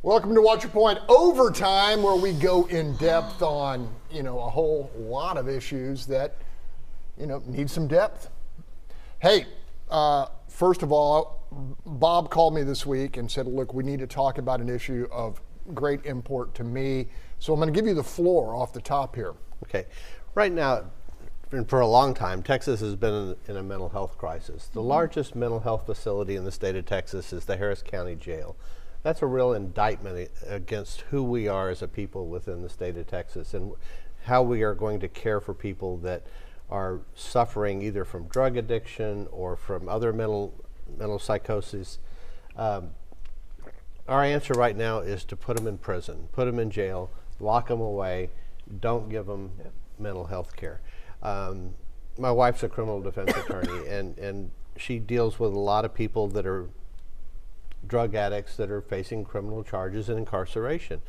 Welcome to Watch Your Point Overtime, where we go in depth on, a whole lot of issues that, need some depth. Hey, first of all, Bob called me this week and said, look, we need to talk about an issue of great import to me. So I'm going to give you the floor off the top here. Okay. Right now, and for a long time, Texas has been in a mental health crisis. The largest mental health facility in the state of Texas is the Harris County Jail. That's a real indictment against who we are as a people within the state of Texas and how we are going to care for people that are suffering either from drug addiction or from other mental psychosis. Our answer right now is to put them in prison, put them in jail, lock them away, don't give them mental health care. My wife's a criminal defense attorney, and she deals with a lot of people that are drug addicts that are facing criminal charges and incarceration.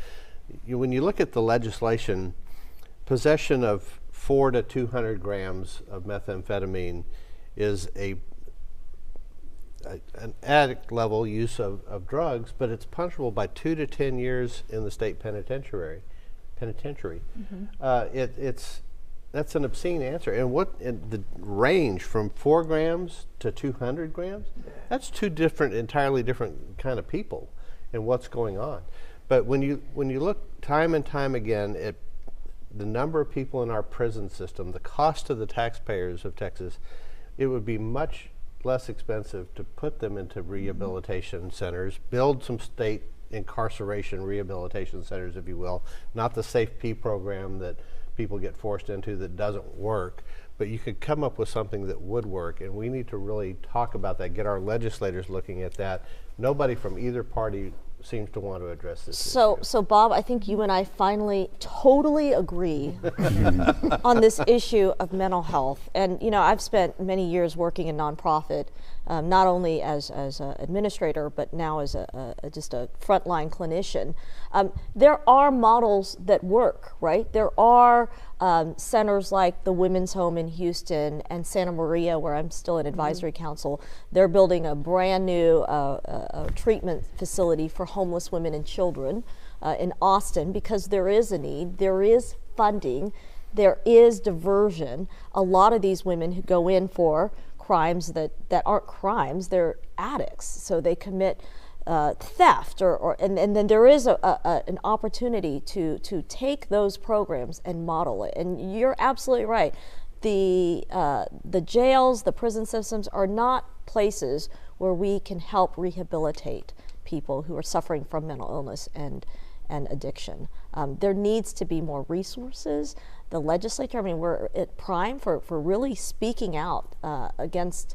When you look at the legislation, possession of 400 to 200 grams of methamphetamine is an addict level use of drugs, but it's punishable by 2 to 10 years in the state penitentiary. That's an obscene answer. And the range from 4 grams to 200 grams, that's two entirely different kind of people and what's going on. But when you look time and time again at the number of people in our prison system, the cost to the taxpayers of Texas, it would be much less expensive to put them into rehabilitation centers, build some state incarceration rehabilitation centers, if you will, not the Safe P program that people get forced into that doesn't work, but you could come up with something that would work, and we need to really talk about that, get our legislators looking at that. Nobody from either party seems to want to address this issue. So Bob, I think you and I finally totally agree on this issue of mental health. And I've spent many years working in nonprofit, not only as an administrator, but now as just a frontline clinician. There are models that work, right? There are centers like the Women's Home in Houston and Santa Maria, where I'm still in advisory council. They're building a brand new treatment facility for homeless women and children in Austin, because there is a need, there is funding, there is diversion. A lot of these women who go in for crimes that aren't crimes, they're addicts, so they commit theft, and then there is an opportunity to take those programs and model it. And you're absolutely right. The jails, the prison systems are not places where we can help rehabilitate people who are suffering from mental illness and addiction. There needs to be more resources. The legislature, we're at prime for really speaking out against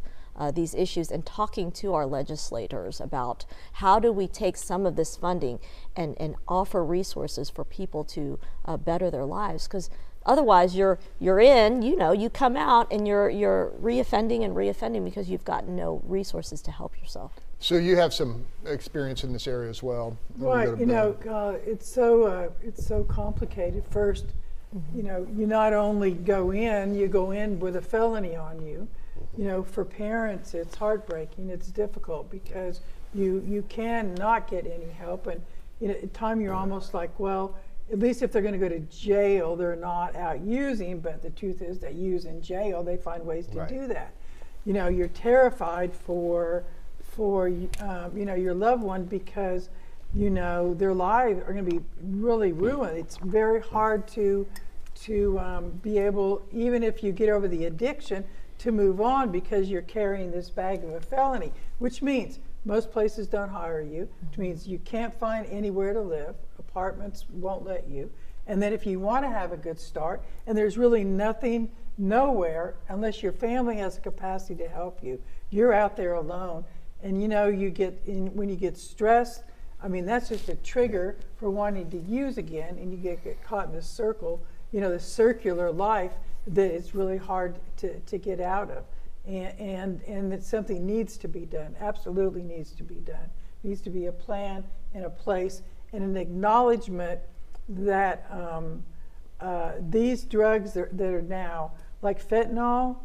these issues and talking to our legislators about how do we take some of this funding and offer resources for people to better their lives, because otherwise you're in, you come out and you're reoffending because you've got no resources to help yourself. So you have some experience in this area as well. Right, it's so complicated. First, you not only go in with a felony on you. For parents, it's heartbreaking. It's difficult because you cannot get any help, and at time you're almost like, well, at least if they're going to go to jail, they're not out using. But the truth is, they use in jail. They find ways to do that. You're terrified for your loved one, because their lives are going to be really ruined. It's very hard to be able, even if you get over the addiction, to move on, because you're carrying this bag of a felony, which means most places don't hire you, which means you can't find anywhere to live, apartments won't let you, and then if you want to have a good start, and there's really nothing nowhere, unless your family has the capacity to help you, you're out there alone. And when you get stressed, that's just a trigger for wanting to use again, and you get caught in this circle, this circular life that it's really hard to get out of, and that something needs to be done, absolutely needs to be done. Needs to be a plan and a place and an acknowledgement that these drugs that are now, like fentanyl,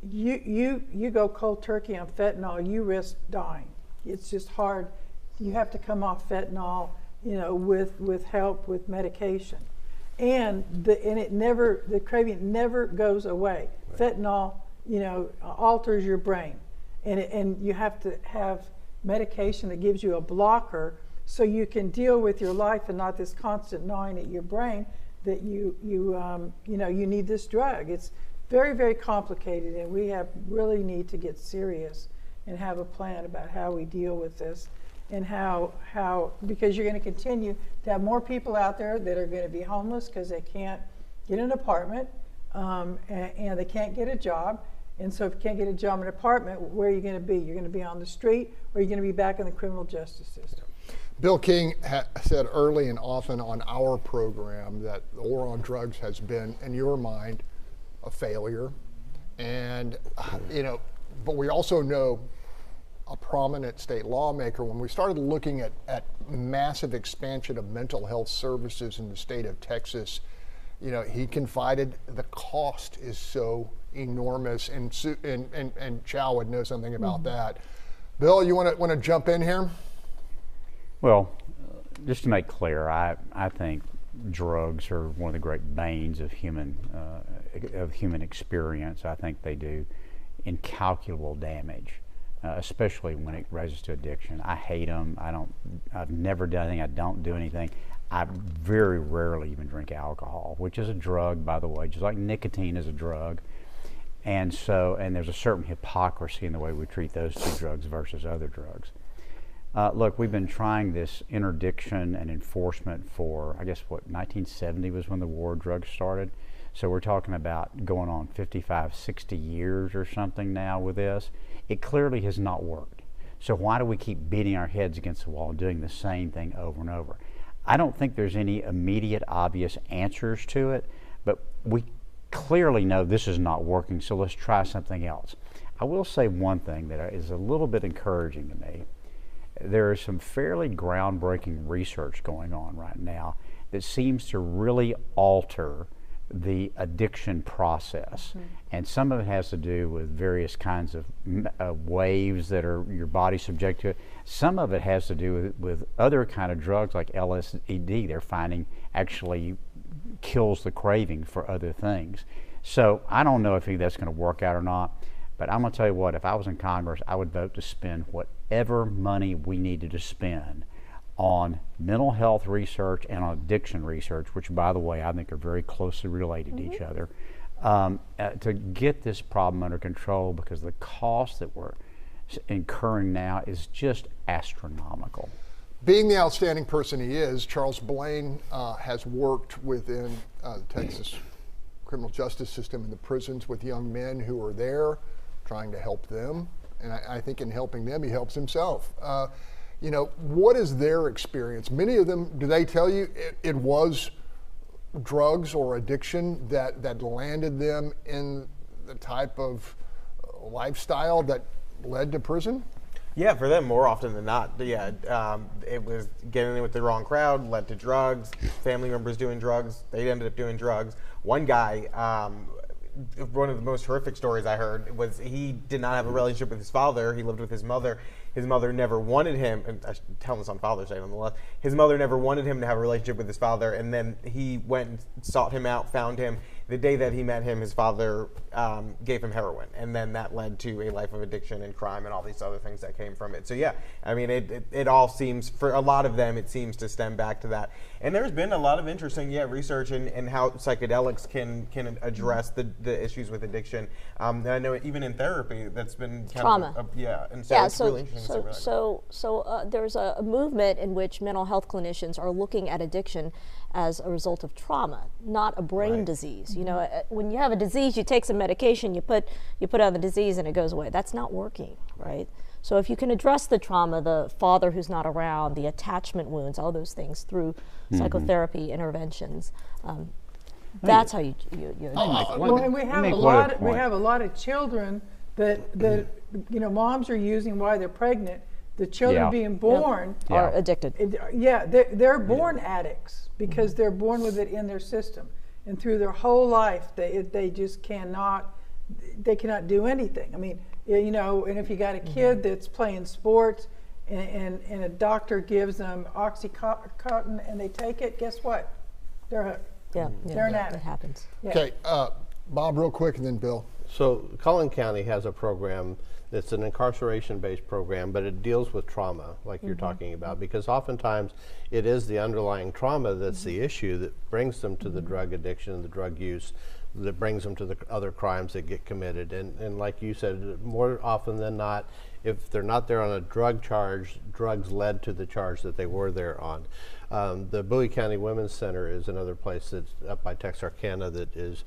you go cold turkey on fentanyl, you risk dying. It's just hard. You have to come off fentanyl with help with medication, and the craving never goes away. Right. Fentanyl, alters your brain, and you have to have medication that gives you a blocker so you can deal with your life and not this constant gnawing at your brain that you need this drug. It's very, very complicated, and we really need to get serious and have a plan about how we deal with this, and how because you're going to continue to have more people out there that are going to be homeless because they can't get an apartment, and they can't get a job. And so if you can't get a job in an apartment, where are you going to be? You're going to be on the street, or you're going to be back in the criminal justice system. Bill King said early and often on our program that the war on drugs has been, in your mind, a failure. And, but we also know a prominent state lawmaker, when we started looking at massive expansion of mental health services in the state of Texas, he confided the cost is so enormous, and Chau would know something about that. Bill, you want to jump in here? Well, just to make clear, I think drugs are one of the great banes of human experience. I think they do incalculable damage, especially when it rises to addiction. I hate them. I've never done anything. I don't do anything. I very rarely even drink alcohol, which is a drug, by the way, just like nicotine is a drug. And there's a certain hypocrisy in the way we treat those two drugs versus other drugs. Look, we've been trying this interdiction and enforcement for, 1970 was when the war on drugs started. So we're talking about going on 55, 60 years or something now with this. It clearly has not worked. So why do we keep beating our heads against the wall and doing the same thing over and over? I don't think there's any immediate, obvious answers to it, but we clearly know this is not working, so let's try something else. I will say one thing that is a little bit encouraging to me. There is some fairly groundbreaking research going on right now that seems to really alter the addiction process. And some of it has to do with various kinds of waves that are your body subject to. Some of it has to do with other kind of drugs like LSD they're finding actually kills the craving for other things. So I don't know if that's going to work out or not, but I'm going to tell you what, if I was in Congress, I would vote to spend whatever money we needed to spend on mental health research and on addiction research, which, by the way, I think are very closely related to each other, to get this problem under control, because the cost that we're incurring now is just astronomical. Being the outstanding person he is, Charles Blain has worked within the Texas criminal justice system in the prisons with young men who are there, trying to help them. And I think in helping them, he helps himself. What is their experience? Many of them, do they tell you it was drugs or addiction that landed them in the type of lifestyle that led to prison? Yeah, for them, more often than not. Yeah, it was getting in with the wrong crowd, led to drugs, family members doing drugs, they ended up doing drugs. One guy, one of the most horrific stories I heard was he did not have a relationship with his father. He lived with his mother. His mother never wanted him, and I should tell this on Father's Day nonetheless, his mother never wanted him to have a relationship with his father, and then he went and sought him out, found him. The day that he met him, his father gave him heroin, and then that led to a life of addiction and crime and all these other things that came from it. So yeah, I mean, it all seems, for a lot of them, it seems to stem back to that. And there's been a lot of interesting research in how psychedelics can address the issues with addiction. And I know even in therapy, that's been kind trauma. And so it's really interesting. So there's a movement in which mental health clinicians are looking at addiction as a result of trauma, not a brain disease. You know, when you have a disease, you take some medication, you put on the disease, and it goes away. That's not working, right? So if you can address the trauma, the father who's not around, the attachment wounds, all those things through psychotherapy interventions, that's how you and we have a lot of children that moms are using while they're pregnant. The children being born are addicted. They're born addicts because they're born with it in their system, and through their whole life they just cannot do anything. I mean, and if you got a kid that's playing sports and a doctor gives them Oxycontin and they take it, guess what? They're hooked. Yeah, They're an that addict. happens. Yeah. Okay, Bob, real quick, and then Bill. So Collin County has a program that's an incarceration-based program, but it deals with trauma, like you're talking about, because oftentimes it is the underlying trauma that's the issue that brings them to the drug addiction and the drug use, that brings them to the other crimes that get committed. And like you said, more often than not, if they're not there on a drug charge, drugs led to the charge that they were there on. The Bowie County Women's Center is another place that's up by Texarkana that is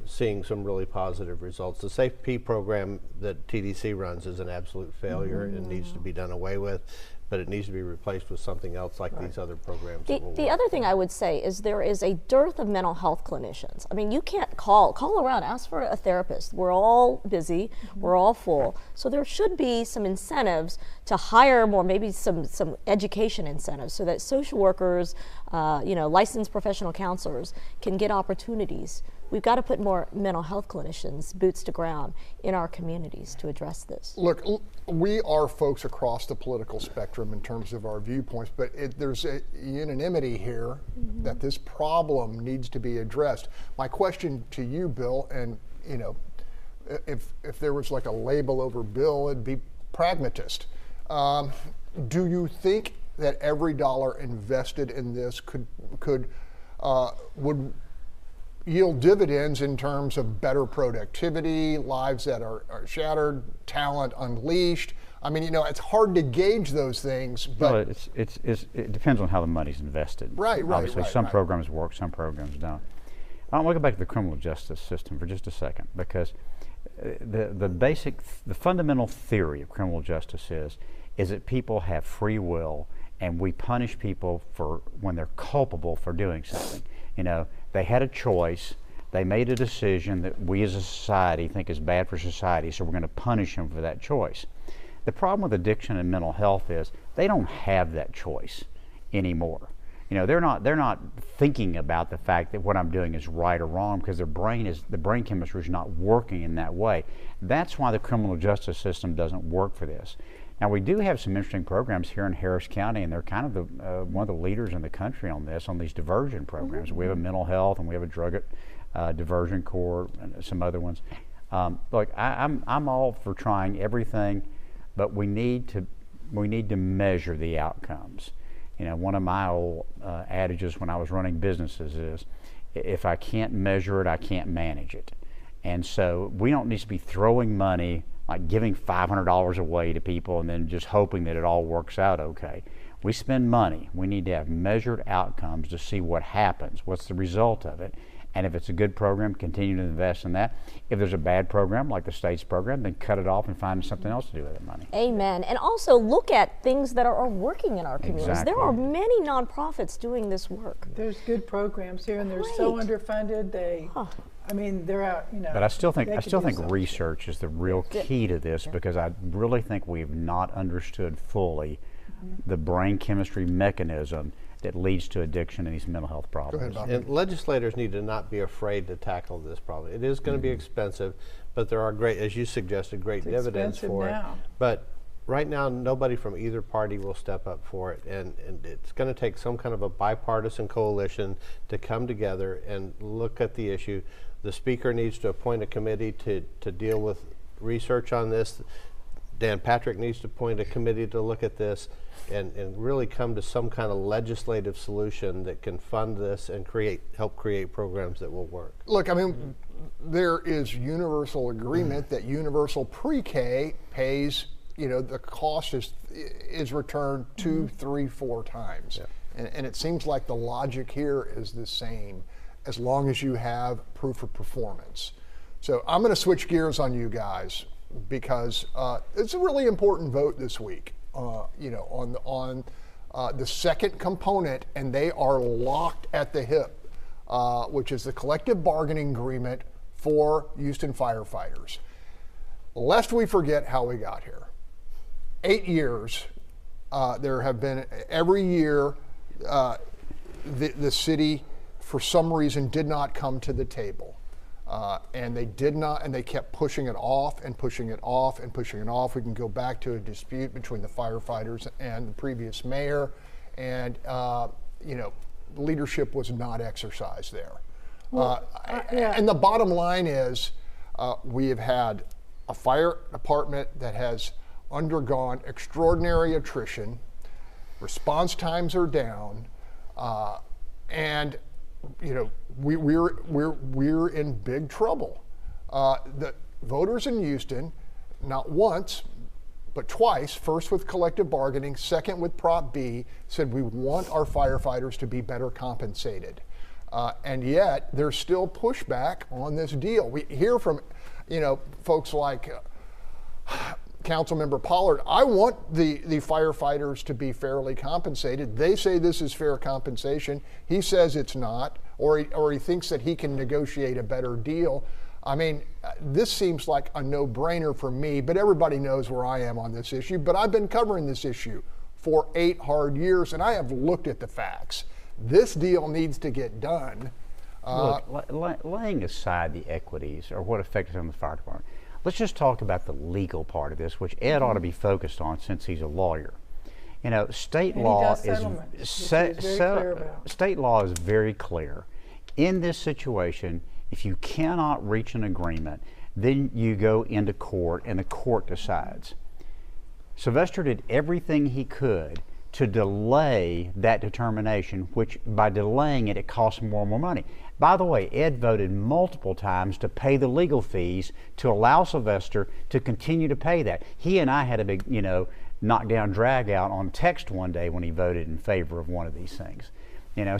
seeing some really positive results. The Safe P program that TDC runs is an absolute failure and needs to be done away with, but it needs to be replaced with something else like these other programs. The other thing I would say is there is a dearth of mental health clinicians. I mean, you can't call around, ask for a therapist. We're all busy, we're all full. So there should be some incentives to hire more, maybe some education incentives so that social workers, licensed professional counselors can get opportunities. We've got to put more mental health clinicians, boots to ground, in our communities to address this. Look, we are folks across the political spectrum in terms of our viewpoints, but there's a unanimity here that this problem needs to be addressed. My question to you, Bill, and if there was like a label over Bill, it'd be pragmatist. Do you think that every dollar invested in this would yield dividends in terms of better productivity, lives that are shattered, talent unleashed? I mean, it's hard to gauge those things, but well, it depends on how the money's invested. Right. Obviously, some programs work, some programs don't. I want to go back to the criminal justice system for just a second, because the fundamental theory of criminal justice is that people have free will, and we punish people for when they're culpable for doing something. They had a choice, they made a decision that we as a society think is bad for society, so we're going to punish them for that choice. The problem with addiction and mental health is they don't have that choice anymore. They're not thinking about the fact that what I'm doing is right or wrong, because the brain chemistry is not working in that way. That's why the criminal justice system doesn't work for this. Now, we do have some interesting programs here in Harris County, and they're kind of one of the leaders in the country on these diversion programs. We have a mental health, and we have a drug diversion court, and some other ones. Look, I'm all for trying everything, but we need to measure the outcomes. One of my old adages when I was running businesses is, if I can't measure it, I can't manage it. And so we don't need to be throwing money, like giving $500 away to people and then just hoping that it all works out okay. We spend money. We need to have measured outcomes to see what happens, what's the result of it. And if it's a good program, continue to invest in that. If there's a bad program, like the state's program, then cut it off and find something else to do with that money. Amen. And also look at things that are working in our communities. Exactly. There are many nonprofits doing this work. There's good programs here, and they're so Great. Underfunded. They're out. But I still think something. research is the real key to this, because I really think we've not understood fully the brain chemistry mechanism that leads to addiction and these mental health problems. Go ahead, Bob. And legislators need to not be afraid to tackle this problem. It is going to be expensive, but there are great, as you suggested, great dividends for now. it. But right now, nobody from either party will step up for it, and it's going to take some kind of a bipartisan coalition to come together and look at the issue. The speaker needs to appoint a committee to deal with research on this. Dan Patrick needs to appoint a committee to look at this and really come to some kind of legislative solution that can fund this and help create programs that will work. Look, I mean, there is universal agreement that universal pre-K pays, the cost is returned 2, 3, 4 times. Yeah. And it seems like the logic here is the same, as long as you have proof of performance. So I'm going to switch gears on you guys, because it's a really important vote this week, on the second component, and they are locked at the hip, which is the collective bargaining agreement for Houston firefighters. Lest we forget how we got here. 8 years, there have been, every year, the city, for some reason, did not come to the table. And they did not, and they kept pushing it off and pushing it off and pushing it off. We can go back to a dispute between the firefighters and the previous mayor, and leadership was not exercised there. And the bottom line is, we have had a fire department that has undergone extraordinary attrition. Response times are down, and we're in big trouble. The voters in Houston, not once, but twice, first with collective bargaining, second with Prop B, said we want our firefighters to be better compensated. And yet there's still pushback on this deal. We hear from, folks like Councilmember Pollard. I want the firefighters to be fairly compensated. They say this is fair compensation. He says it's not, or he thinks that he can negotiate a better deal. I mean, this seems like a no-brainer for me, but everybody knows where I am on this issue. But I've been covering this issue for 8 hard years, and I have looked at the facts. This deal needs to get done. Look, laying aside the equities or what affected on the fire department, let's just talk about the legal part of this, which Ed ought to be focused on since he's a lawyer. State law state law is very clear. In this situation, if you cannot reach an agreement, then you go into court and the court decides. Sylvester did everything he could to delay that determination, which by delaying it, it costs more and more money. By the way, Ed voted multiple times to pay the legal fees to allow Sylvester to continue to pay that. He and I had a big, knockdown drag out on text one day when he voted in favor of one of these things.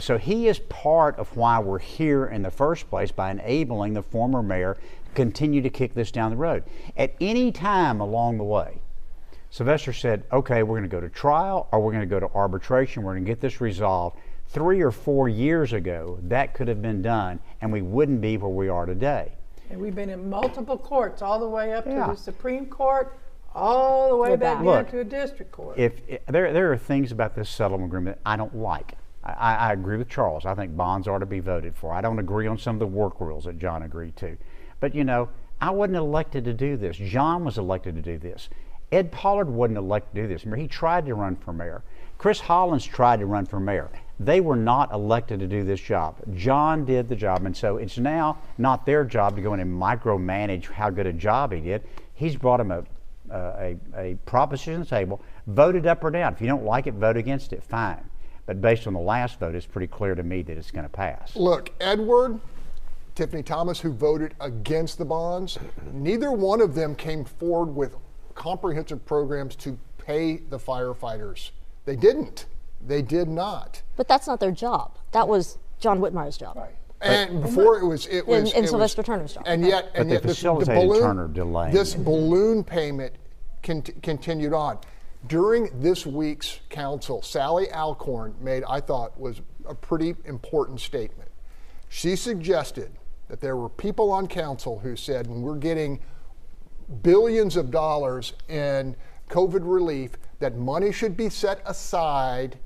So he is part of why we're here in the first place, by enabling the former mayor to continue to kick this down the road. At any time along the way, Sylvester said, okay, we're going to go to trial or we're going to go to arbitration. We're going to get this resolved. 3 or 4 years ago, that could have been done and we wouldn't be where we are today. And we've been in multiple courts, all the way up to the Supreme Court, all the way back down to a district court. There are things about this settlement agreement I don't like. I agree with Charles. I think bonds are to be voted for. I don't agree on some of the work rules that John agreed to. But I wasn't elected to do this. John was elected to do this. Ed Pollard wasn't elected to do this. Remember, he tried to run for mayor. Chris Hollins tried to run for mayor. They were not elected to do this job. John did the job, and so it's now not their job to go in and micromanage how good a job he did. He's brought him a proposition on the table, voted up or down. If you don't like it, vote against it, fine. But based on the last vote, it's pretty clear to me that it's going to pass. Look, Edward, Tiffany Thomas, who voted against the bonds, neither one of them came forward with comprehensive programs to pay the firefighters. They didn't. They did not. But that's not their job. That was John Whitmire's job. Right. And before it was Sylvester Turner's job. And yet this balloon payment continued on. During this week's council, Sally Alcorn made, I thought, was a pretty important statement. She suggested that there were people on council who said, when we're getting billions of dollars in COVID relief, that money should be set aside,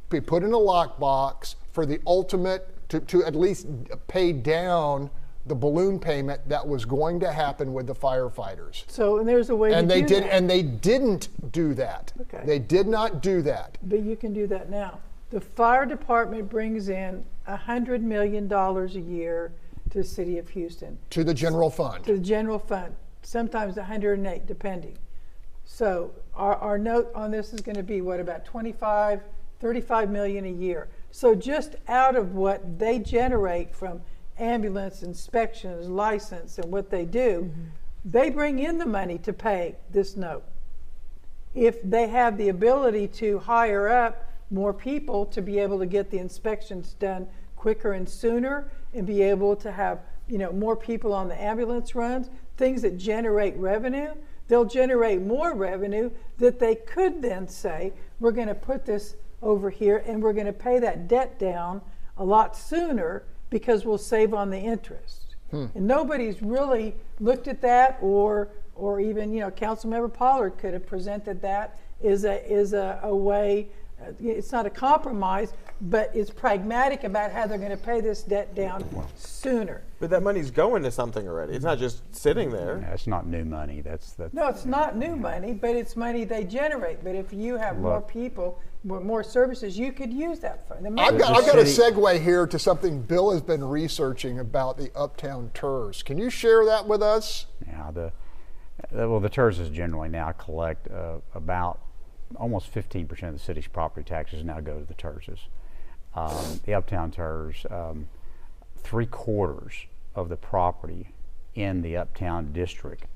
be put in a lockbox for the ultimate, to at least pay down the balloon payment that was going to happen with the firefighters. So, and there's a way to do that. And they didn't do that. Okay. They did not do that. But you can do that now. The fire department brings in $100 million a year to the city of Houston. To the general fund. To the general fund. Sometimes 108, depending. So our note on this is going to be, what, about 35 million a year. So just out of what they generate from ambulance inspections, license, and what they do, they bring in the money to pay this note. If they have the ability to hire up more people to be able to get the inspections done quicker and sooner, and be able to have more people on the ambulance runs, things that generate revenue, they'll generate more revenue that they could then say, we're going to put this over here and we're going to pay that debt down a lot sooner because we'll save on the interest. And nobody's really looked at that, or even Councilmember Pollard could have presented that is a way. It's not a compromise, but it's pragmatic about how they're going to pay this debt down sooner. But that money's going to something already. It's not just sitting there. Yeah, it's not new money. That's No, it's not new money, but it's money they generate. But if you have more people, more services, you could use that fund. I've got a segue here to something Bill has been researching about the Uptown TERS. Can you share that with us? Yeah, the TERSs generally now collect about almost 15% of the city's property taxes now go to the TERSs. The Uptown TERS, 3/4 of the property in the Uptown district,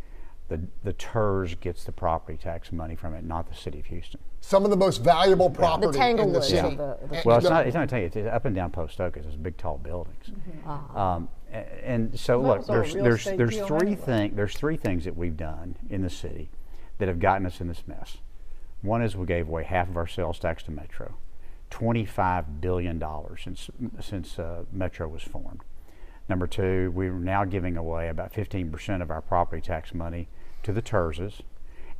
the TERS gets the property tax money from it, not the city of Houston. Some of the most valuable property in the city. Well, it's not Tanglewood. It's up and down Post Oak. It's big, tall buildings. And so look, there's three things that we've done in the city that have gotten us in this mess. One is we gave away half of our sales tax to Metro, $25 billion since Metro was formed. Number two, we're now giving away about 15% of our property tax money to the TERSs.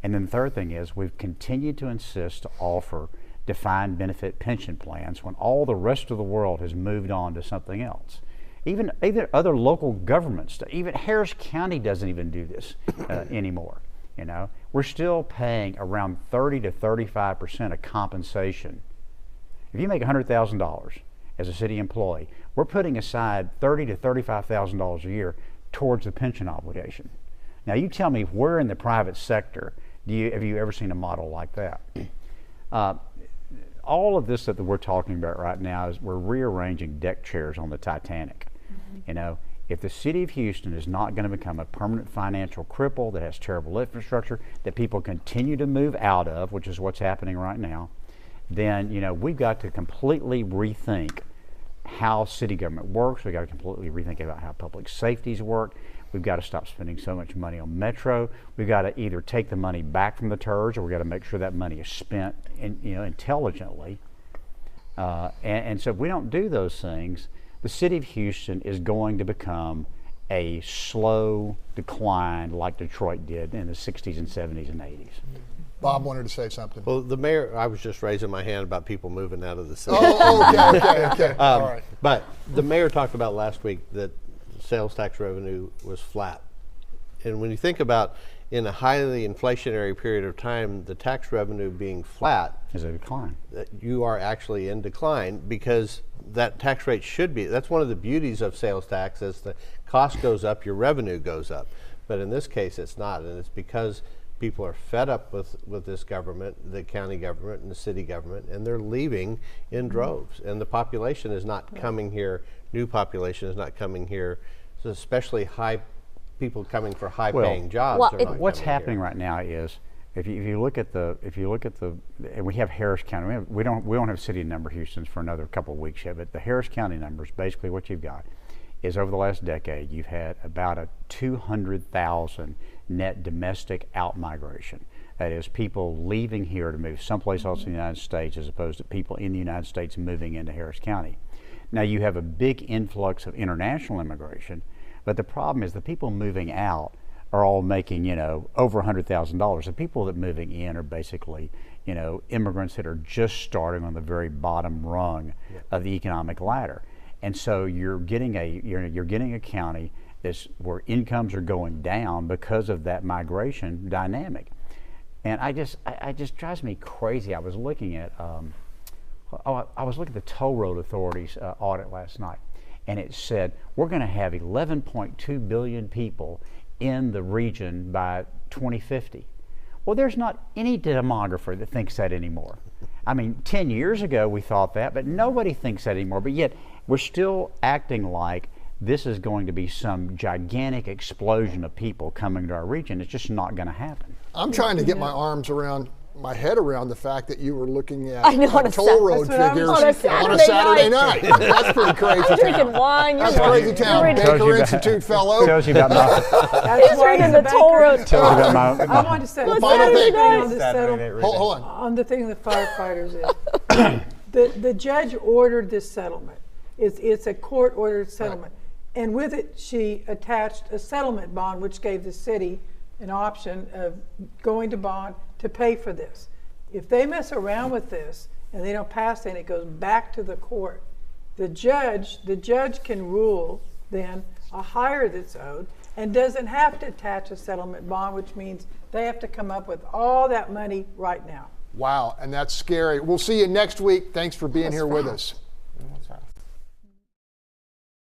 And then the third thing is we've continued to insist to offer defined benefit pension plans when all the rest of the world has moved on to something else. Even other local governments, even Harris County doesn't even do this anymore. You know, we're still paying around 30 to 35% of compensation. If you make $100,000 as a city employee, we're putting aside $30,000 to $35,000 a year towards the pension obligation. Now, you tell me where in the private sector have you ever seen a model like that? All of this that we're talking about right now is we're rearranging deck chairs on the Titanic. You know, if the city of Houston is not going to become a permanent financial cripple that has terrible infrastructure that people continue to move out of, which is what's happening right now, then, you know, we've got to completely rethink how city government works. We've got to completely rethink about how public safeties work. We've got to stop spending so much money on Metro. We've got to either take the money back from the TERS, or we've got to make sure that money is spent intelligently. And so if we don't do those things, the city of Houston is going to become a slow decline like Detroit did in the 60s and 70s and 80s. Bob wanted to say something. Well, the mayor, I was just raising my hand about people moving out of the city. Okay. All right. But the mayor talked about last week that sales tax revenue was flat. And when you think about in a highly inflationary period of time, the tax revenue being flat is a decline. You are actually in decline because that tax rate should be. That's one of the beauties of sales tax. As the cost goes up, your revenue goes up. But in this case, it's not. And it's because people are fed up with this government, the county government and the city government, and they're leaving in droves. And the population is not coming here. New population is not coming here. So especially people coming for high-paying jobs. What's happening right now is, if you look at the, and we have Harris County. We don't have city number Houstons for another couple of weeks yet. But the Harris County numbers, basically, what you've got is over the last decade, you've had about a 200,000 net domestic outmigration. That is, people leaving here to move someplace else in the United States, as opposed to people in the United States moving into Harris County. Now, you have a big influx of international immigration, but the problem is the people moving out are all making, over $100,000. The people that are moving in are basically, immigrants that are just starting on the very bottom rung of the economic ladder. And so you're getting a county where incomes are going down because of that migration dynamic. And it just drives me crazy. I was looking at the Toll Road Authority's audit last night, and it said we're going to have 11.2 billion people in the region by 2050. Well, there's not any demographer that thinks that anymore. I mean, 10 years ago we thought that, but nobody thinks that anymore. But yet we're still acting like this is going to be some gigantic explosion of people coming to our region. It's just not going to happen. I'm trying to get my head around the fact that you were looking at toll road figures on a Saturday night. That's pretty crazy. I'm drinking wine. That's crazy town. Baker Institute fellow. Tells you about my. He's reading the toll road. Tells you about my. I want to say the final thing on this settlement. Hold on. On the thing the firefighters is, the judge ordered this settlement. It's a court-ordered settlement. Right. And with it, she attached a settlement bond, which gave the city an option of going to bond to pay for this. If they mess around with this and they don't pass it and it goes back to the court, the judge can rule then a hire that's owed and doesn't have to attach a settlement bond, which means they have to come up with all that money right now. Wow, and that's scary. We'll see you next week. Thanks for being here with us.